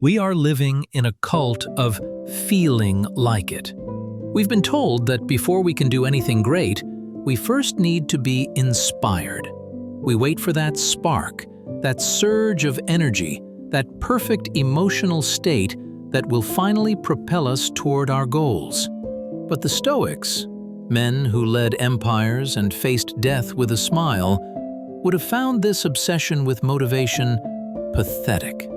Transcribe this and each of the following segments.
We are living in a cult of feeling like it. We've been told that before we can do anything great, we first need to be inspired. We wait for that spark, that surge of energy, that perfect emotional state that will finally propel us toward our goals. But the Stoics, men who led empires and faced death with a smile, would have found this obsession with motivation pathetic.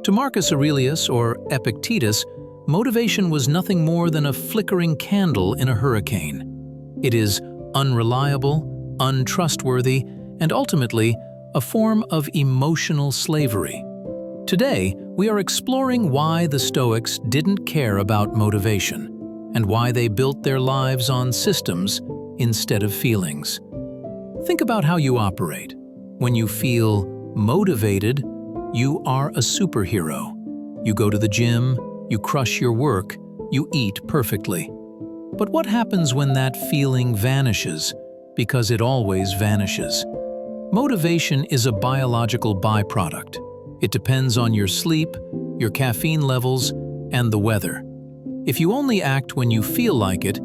To Marcus Aurelius or Epictetus, motivation was nothing more than a flickering candle in a hurricane. It is unreliable, untrustworthy, and ultimately a form of emotional slavery. Today, we are exploring why the Stoics didn't care about motivation and why they built their lives on systems instead of feelings. Think about how you operate. When you feel motivated, you are a superhero. You go to the gym, you crush your work, you eat perfectly. But what happens when that feeling vanishes? Because it always vanishes. Motivation is a biological byproduct. It depends on your sleep, your caffeine levels, and the weather. If you only act when you feel like it,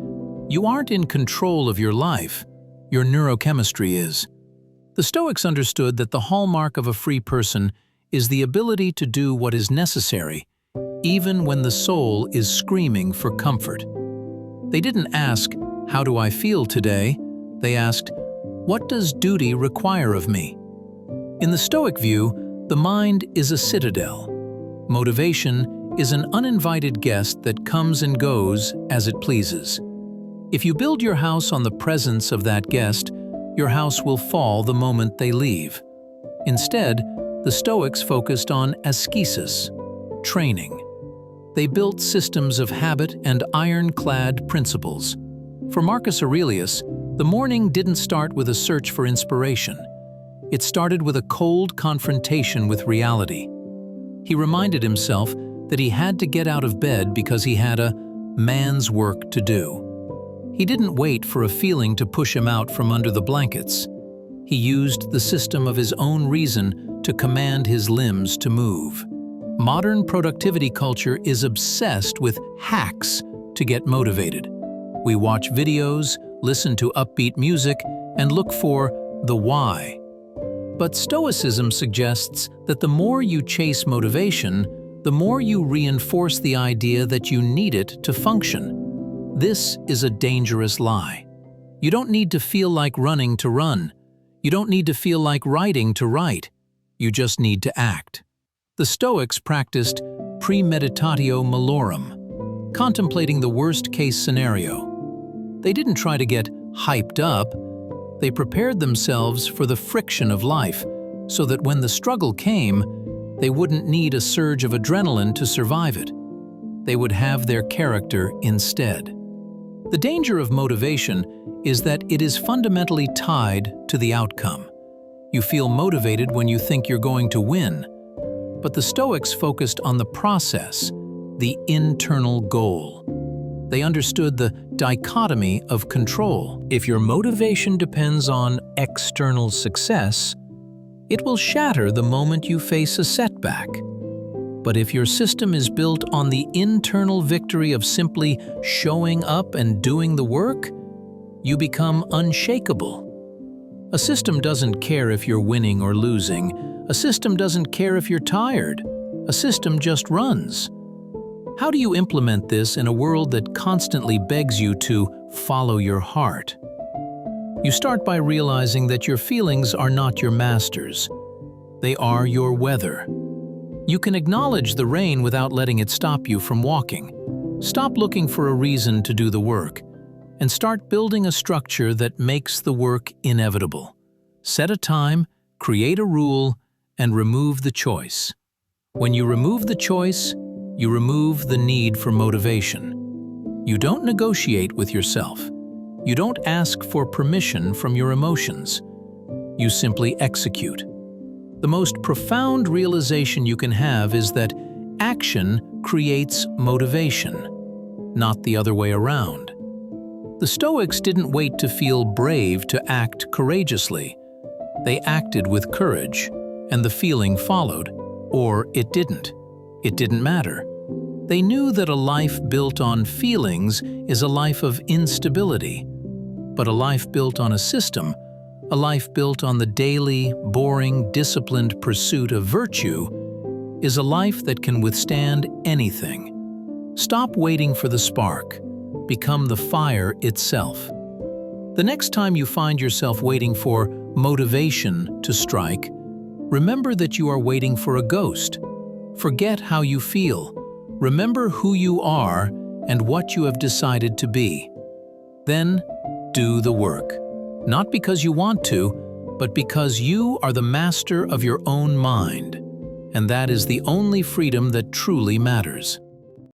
you aren't in control of your life. Your neurochemistry is. The Stoics understood that the hallmark of a free person is the ability to do what is necessary, even when the soul is screaming for comfort. They didn't ask, "How do I feel today?" They asked, "What does duty require of me?" In the Stoic view, the mind is a citadel. Motivation is an uninvited guest that comes and goes as it pleases. If you build your house on the presence of that guest, your house will fall the moment they leave. Instead, the Stoics focused on ascesis, training. They built systems of habit and ironclad principles. For Marcus Aurelius, the morning didn't start with a search for inspiration. It started with a cold confrontation with reality. He reminded himself that he had to get out of bed because he had a man's work to do. He didn't wait for a feeling to push him out from under the blankets. He used the system of his own reason to command his limbs to move. Modern productivity culture is obsessed with hacks to get motivated. We watch videos, listen to upbeat music, and look for the why. But Stoicism suggests that the more you chase motivation, the more you reinforce the idea that you need it to function. This is a dangerous lie. You don't need to feel like running to run. You don't need to feel like writing to write. You just need to act. The Stoics practiced premeditatio malorum, contemplating the worst-case scenario. They didn't try to get hyped up. They prepared themselves for the friction of life so that when the struggle came, they wouldn't need a surge of adrenaline to survive it. They would have their character instead. The danger of motivation is that it is fundamentally tied to the outcome. You feel motivated when you think you're going to win. But the Stoics focused on the process, the internal goal. They understood the dichotomy of control. If your motivation depends on external success, it will shatter the moment you face a setback. But if your system is built on the internal victory of simply showing up and doing the work, you become unshakable. A system doesn't care if you're winning or losing. A system doesn't care if you're tired. A system just runs. How do you implement this in a world that constantly begs you to follow your heart? You start by realizing that your feelings are not your masters. They are your weather. You can acknowledge the rain without letting it stop you from walking. Stop looking for a reason to do the work, and start building a structure that makes the work inevitable. Set a time, create a rule, and remove the choice. When you remove the choice, you remove the need for motivation. You don't negotiate with yourself. You don't ask for permission from your emotions. You simply execute. The most profound realization you can have is that action creates motivation, not the other way around. The Stoics didn't wait to feel brave to act courageously. They acted with courage, and the feeling followed, or it didn't. It didn't matter. They knew that a life built on feelings is a life of instability, but a life built on a system, a life built on the daily, boring, disciplined pursuit of virtue, is a life that can withstand anything. Stop waiting for the spark. Become the fire itself. The next time you find yourself waiting for motivation to strike, remember that you are waiting for a ghost. Forget how you feel. Remember who you are and what you have decided to be. Then, do the work. Not because you want to, but because you are the master of your own mind. And that is the only freedom that truly matters.